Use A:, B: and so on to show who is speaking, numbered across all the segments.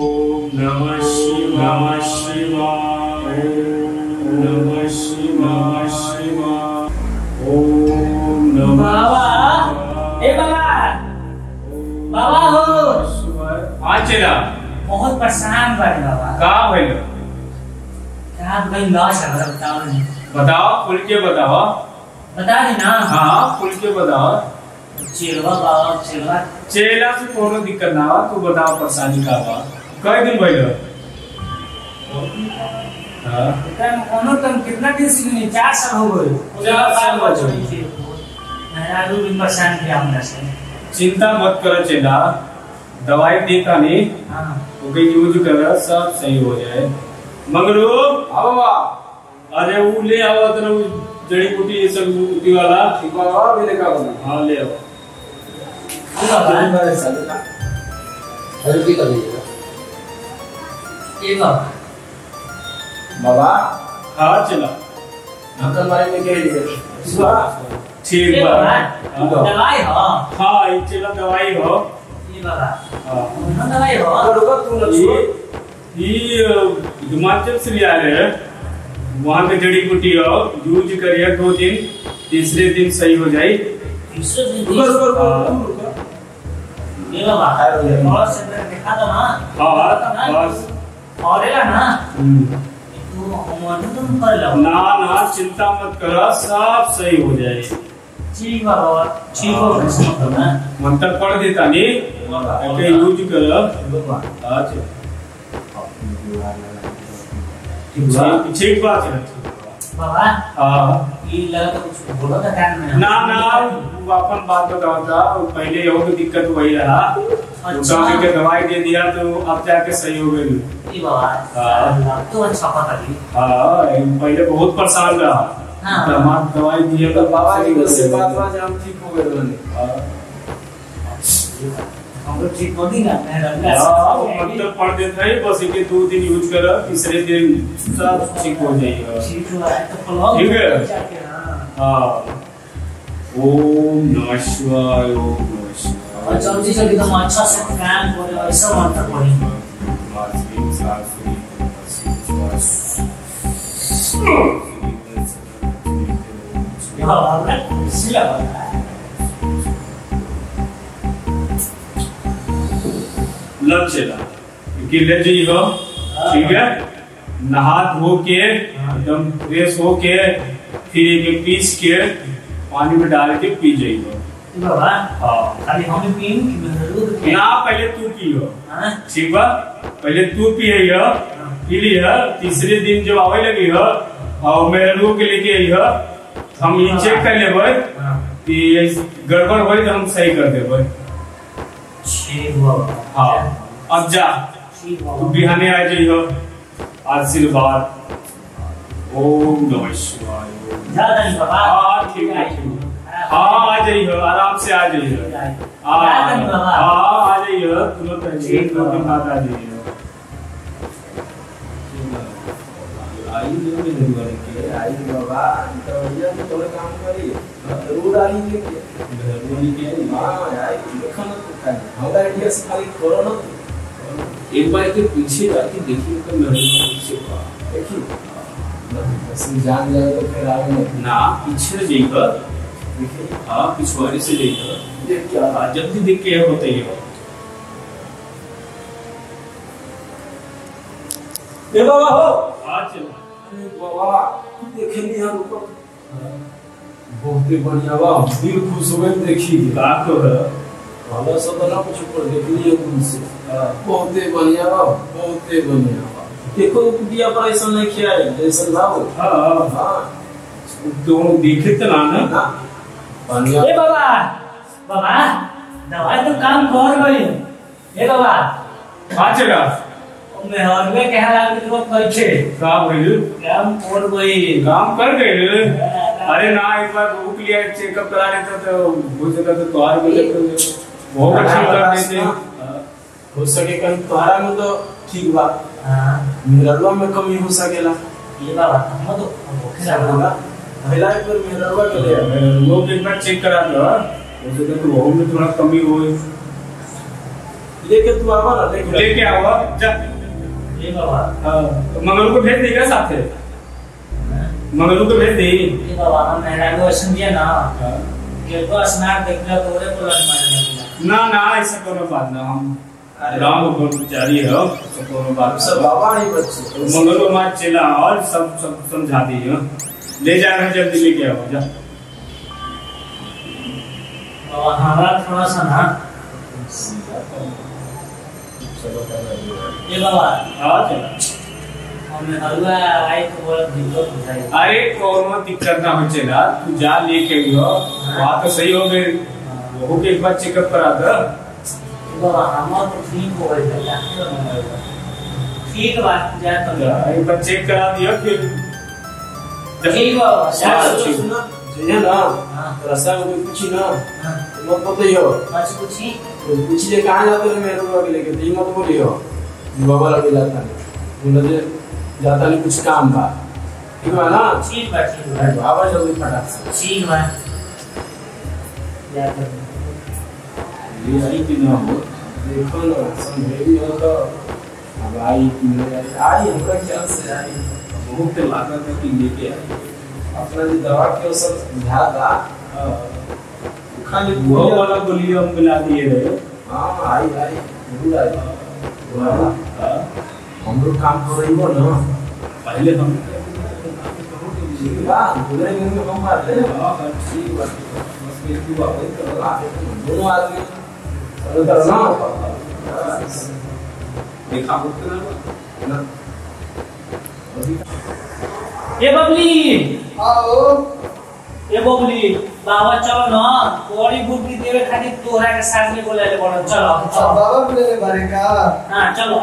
A: ओम नमः शिवाय। ओम नमः शिवाय। ओम नमः
B: बाबा, ए बाबा, बाबा हो।
A: हाँ चला।
B: बहुत परेशान बानी बाबा।
A: का भइल?
B: क्या भाई लॉस है, बताओ नहीं।
A: बताओ, खुल के बताओ।
B: बता दी ना।
A: हाँ खुल के बताओ।
B: चेलवा बाबा, चेलवा।
A: चेला से कोनो दिक्कत ना हो, तू बताओ परेशानी का बा। कई दिन भइल? हाँ
B: कोनो तुम कितना दिन से नहीं, 4 साल हो गए।
A: 4 साल हो गए।
B: मैं अभी भी परेशान किया हमने से।
A: चिंता मत करो चेला, दवाई देता नहीं,
B: हाँ
A: ओके यूज कर, सब सही हो जाए। मंगरू आओ बा। अरे वो ले आओ तो जड़ी बूटी ये सब बूटी वाला ठीक बा, भी लेकर आओ। हाँ ले आओ।
C: अरे भी कर लीजिएगा
B: ये बाबा।
C: बाबा।
A: हाँ चला।
C: अंकल मारे में क्या है?
A: ठीक
B: ये
A: बा।
B: बाबा, दवाई हो।
A: हाँ ये चला दवाई हो।
B: ये बाबा,
A: हाँ
B: कौन दवाई हो?
C: रुको तू ना
A: ये हिमाचल से लिया है, वहाँ के जड़ी बूटी हो, यूज करिए 2 दिन, तीसरे दिन सही हो जाए।
B: तीसरे दिन
C: रुको
B: ये बाबा, और से देखा था ना।
A: हाँ बस।
B: और एला ना तू हम तुम कर लो
A: ना ना चिंता मत करो, सब सही हो जाए।
B: ठीक बाबा, ठीक हो गया ना।
A: मंत्र पढ़ देता नहीं, ऐसे यूज कर। अच्छा ठीक बात है
B: बाबा।
A: हाँ
B: ये लगा तो कुछ बोलो था कान में।
A: ना ना वो अपन बात बताओ था, पहले यो की दिक्कत वही रहा,
B: अच्छा।
A: के दवाई दे दिया तो अब जाके सही हो गई।
B: ये बाबा,
A: हाँ।
B: तो अच्छा पता नहीं।
A: हाँ पहले बहुत परेशान रहा।
B: हाँ।
A: हमारे दवाई दिए
C: तो बाबा जी से बात हम ठीक हो गए बने।
B: हम लोग ठीक हो नहीं ना, मैं रंगा
A: मंत्र पढ़ देता है, बस एक 2 दिन यूज करो, तीसरे दिन सब ठीक हो जाएगा।
B: ठीक हुआ है तो फॉलो।
A: ठीक है।
B: हाँ।
A: हाँ ओम नमः शिवाय। ओम नमः शिवाय।
B: और जल्दी जल्दी तुम अच्छा से काम करो, ऐसा मंत्र पढ़ो। बाबा सिला बाबा।
A: लग चला ले जाइए, ठीक है। नहा धो के एकदम फ्रेश हो के फिर एक पीस के पानी में डाल के पी जाइए।
B: बाबा
A: हाँ
B: खाली हमें पीन कि दूध के
A: ना, पहले तू पियो।
B: हां
A: ठीक बा, पहले तू पिए, पी लिया, तीसरे दिन जब आवे लगी है और मेरे लोग के लेके आई, हम ये चेक कर लेबै कि गड़बड़ हो तो हम सही कर देबै।
B: ठीक बाबा।
A: हाँ अब जा,
B: ठीक
A: तू
B: बाबा।
A: बिहाने आ जाइयो, आशीर्वाद। ओम नमः शिवाय।
B: ज्यादा नहीं बाबा।
A: हाँ ठीक है, हाँ आ जाइयो, आराम से आ जाइयो।
B: ज्यादा नहीं बाबा।
A: हाँ आ जाइयो, तुरंत
B: ठीक
A: 2 दिन
B: बाबा।
A: बाद आ जाइयो।
C: आई जो भी नहीं बने के आई बाबा तो ये तो थोड़ा काम करी जरूर आई लेके
A: बोली के
C: हां आई देखो ना तो का हमारा इंडिया से खाली कोरोना
A: एक बार के पीछे जाके देखिए तो मेरे पीछे का
C: देखी असली जान जाए तो फिर आगे नहीं
A: ना पीछे जाइए।
C: देखिए
A: हाँ पिछवाड़े से जाइए,
C: ये क्या
A: हाँ जल्दी देख के होता ही हो।
C: ए बाबा हो
A: हाँ चलो।
C: अरे बाबा देखे नहीं हम ऊपर बहुत बढ़िया बा, दिल खुश हो गए देखी
A: का कर
C: वाला सब ना कुछ ऊपर देख लिए उनसे बहुत बढ़िया बा, बहुत बढ़िया बा। देखो कुटिया पर ऐसा नहीं किया है जैसा लाओ।
A: हाँ
C: हां
A: दोनों देखे तो ना
C: ना बढ़िया।
B: ए बाबा, बाबा दवाई तो काम कर गई। ए बाबा
A: हाँ चला।
B: मैं हरवे के हाल में तो कैसे
A: का भइल?
B: काम कर गई।
A: काम कर गए? अरे ना एक बार रुक लिया, चेकअप करा लेता तो हो सकता तो त्योहार में बहुत अच्छा कर देते।
C: हो सके कहीं तुम्हारा में तो ठीक बा,
B: हां
C: मिनरलवा में कमी हो सकेला।
B: ये बाबा हम तो ओके
C: होगा पहला एक बार मिनरलवा के ले
A: वो एक बार चेक करा लो, हो सके तो वो में थोड़ा कमी हो।
C: लेके तू आवा ना
A: लेके आओ जा।
B: ये बाबा
A: मंगलू को भेज देगा साथ में, मंगलू को भेज दे।
B: ये बाबा हम मेहरा को समझिए ना ये तो स्नान देख लो तो रे पुलन मारने
A: ना ना ऐसा कोनो बात ना, हम राम ब्रह्मचारी है, कोनो बात
C: सब बाबा नहीं बच्चे
A: मंगलू मार चला और सब समझा दिए। ले जा रहे जल्दी लेके आओ जा।
B: बाबा हमारा थोड़ा सा ना ये बाबा
A: हाँ चला।
B: हमें हलवा आई तो बोला दिक्कत हो जाएगी।
A: अरे कोनो दिक्कत ना हो चला, तू जा लेके आओ, बात तो सही हो गई, वो के एक बार चेकअप करा दे।
B: बाबा हमारा तो ठीक हो गया, ठीक बात जा तो
A: एक बार चेक करा दिया फिर
B: ठीक बाबा
C: सुना जे ना रसा को पूछी ना मत बताइयो
B: बस पूछी
C: पूछ ले कहां जाते रे मेरे को लेके ती मत बोलियो बाबा लगे जाता नहीं मुझे जाता नहीं कुछ काम बा ठीक है ना
B: ठीक बात
C: बाबा जल्दी फटाक से
B: ठीक बात जा कर
C: ये आई कि ना हो देखो ना समझेगी हो तो अब आई कि नहीं आई हमरा ख्याल से आई बहुत लागत है कि लेके आई अपना जो दवा के सब ध्यान दा खाली
A: वो वाला गोली हम मिला दिए रहे।
C: हां आई जरूर आई वाह हम लोग काम कर रही हो ना
A: पहले हम
C: वाह दूसरे दिन में हम मार ले हां ठीक बात बस मेरी दुआ वही कर दोनों आदमी चलो करना देखा उतना ना
B: ये बबली
D: आओ
B: ये बबली बाबा चलो ना थोड़ी बुद्धि देवे खातिर तोहरा के साथ में बोले बड़ा चलो
D: बाबा बोले रे बारे का
B: हां चलो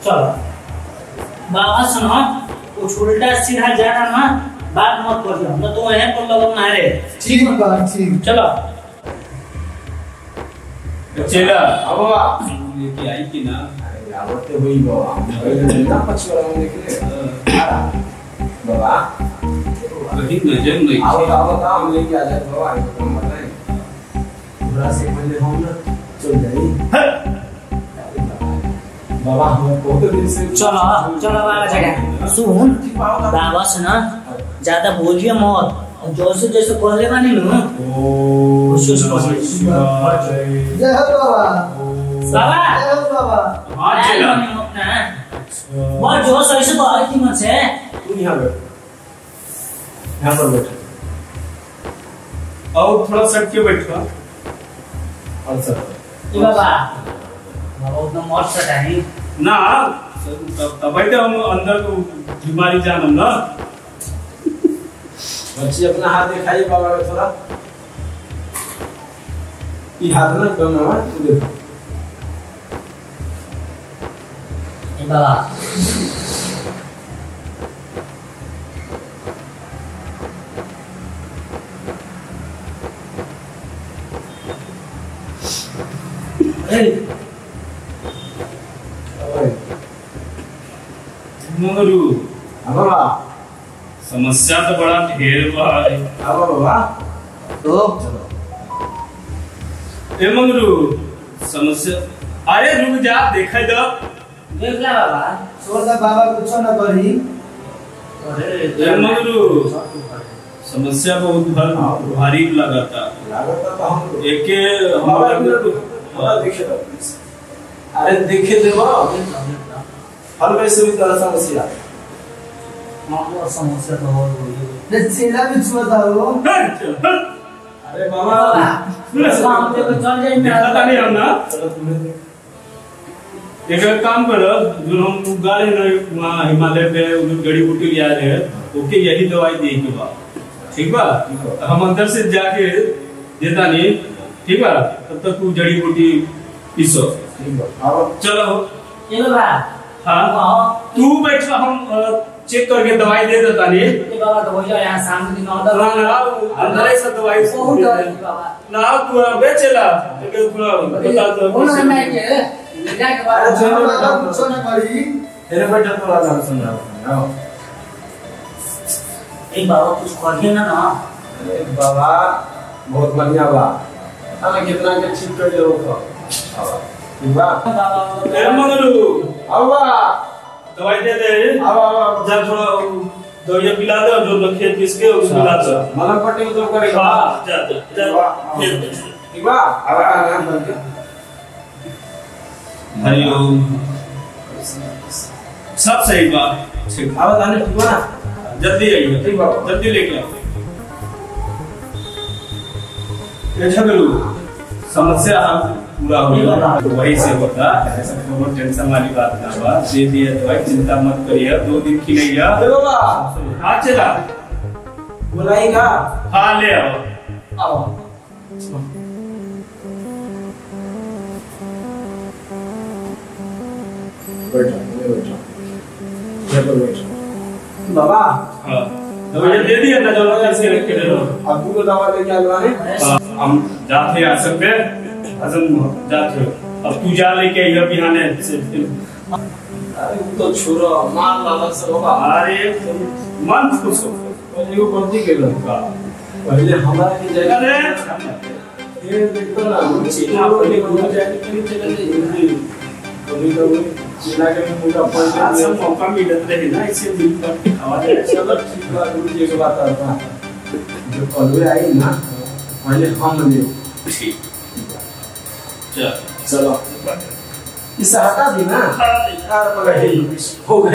B: चलो बाबा सुनो कुछ उल्टा सीधा जाना ना बात मत करियो ना तो यहां पर लगन मारे
D: ठीक बात ठीक
B: चलो
A: चला
C: अब बाबा
A: लेके आई कि ना
C: आवते हुई बाबा पहले ना पछवाड़ा में निकले बाबा
A: कहीं नजर नहीं
C: आओ आओ हम लेके आ जाए बाबा हमको मत पूरा से पहले हम ना चल जाए बाबा हम बहुत दिन से
B: चलो चलो बाबा जगह सुन बाबा से ना ज्यादा बोलिए मत जैसे जैसे कहले बानी नु खुश
D: जय हो बाबा
B: बाबा
D: जय हो बाबा
A: हां चला
B: बहुत जोश ऐसे तो आई थी मुझसे
C: तू यहां बैठ यहां पर बैठ
A: और थोड़ा सट के बैठो
C: और सर
B: ये बाबा बाबा उतना मौत से नहीं
A: ना तब बैठे हम अंदर को बीमारी जानम ना।
C: बच्ची अपना हाथ दिखाइए बाबा का थोड़ा ये हाथ ना कम है तू देखो
B: ये बाबा
A: मंगरू
C: बाबा
A: समस्या तो बड़ा ढेर बा है।
C: आओ बाबा
D: तो
C: चलो
A: ए मंगरू समस्या, अरे रुक जा देखे दो।
B: देख ला बाबा
D: छोड़ बाबा कुछ ना करी
A: ए मंगरू समस्या बहुत भारी लगाता
C: लागत तो हम
A: एके
C: बाबा
A: हमारा
C: देखे दो अरे देखे देवा हर वैसे भी तरह समस्या
B: मामला समस्या तो हो गई
D: ने चिल्ला भी छुआ हो
C: अरे बाबा
B: हम पे चल जाए
A: देखा नहीं हम ना।
C: चलो तुम्हें
A: एक काम करो, जो हम गाड़ी में वहाँ हिमालय पे उधर गड़ी बूटी ले आ रहे हैं, ओके यही दवाई दे के बाद ठीक बा। हम अंदर से जाके देता नहीं ठीक बा, तब तक तू जड़ी बूटी पीसो। चलो
B: ये बाबा
A: हाँ तू बैठ, हम चेक करके दवाई दे देता नहीं।
B: ये बाबा तो भैया यहाँ सामने दिन ऑर्डर
A: अंदर से दवाई
B: बहुत डर है बाबा
A: ना तू बेचेला लेकिन थोड़ा बता दो।
B: बोलो मैं के ले जाके बाबा
D: बाबा कुछ ना करी
C: तेरे बेटा थोड़ा सा समझाओ।
B: एक बाबा कुछ करिए ना ना।
C: अरे बाबा बहुत बढ़िया बा, हमें कितना के ठीक कर दे हो तो ठीक बा
A: ए मंगलू
C: अब बा
A: दवाई दे दे
C: अब
A: जा थोड़ा दवाई पिला दो जो खेत किसके उसको पिला दो
C: मलम पट्टी तो करेगा
A: हां जा
C: ठीक बा अब आराम करके
A: हरिओम सब सही बा ठीक
C: अब आने ठीक बा ना
A: जल्दी आइए
C: ठीक बा
A: जल्दी लेके आओ ये झगड़ू समस्या पूरा हो गया तो वही से होता ऐसा कोई टेंशन वाली बात ना बा दे दिए दवाई चिंता मत करिए 2 दिन खिलाइए
C: अरे बाबा
A: हाँ चला
C: बुलाएगा
A: हाँ ले आओ
C: आओ बैठो बाबा
A: हाँ दवाई दे दिए ना जो कैसे रख के लो
C: अबू को दवा लेके आ गए
A: हम जाते हैं सब पे हजम जाते हो अब तू जा लेके आइए बिहाने से
C: अरे वो तो छोरो मार लाला सब होगा
A: अरे मन खुश हो
C: पहले वो गलती कर लगा पहले हमारा की जगह
A: अरे
C: ये देखो ना चीना पहले को जाए कहीं चले जाए कभी कभी चीना के मुंडा पड़
A: आज
C: गया
A: सब मौका मिलत रहे ना इसे मिल कर खावा दे
C: चलो ठीक बात गुरु जी की बात आता जो कलवे आई ना पहले हम ले
A: ठीक
C: चलो इस हटा दी ना यार मगर हो गया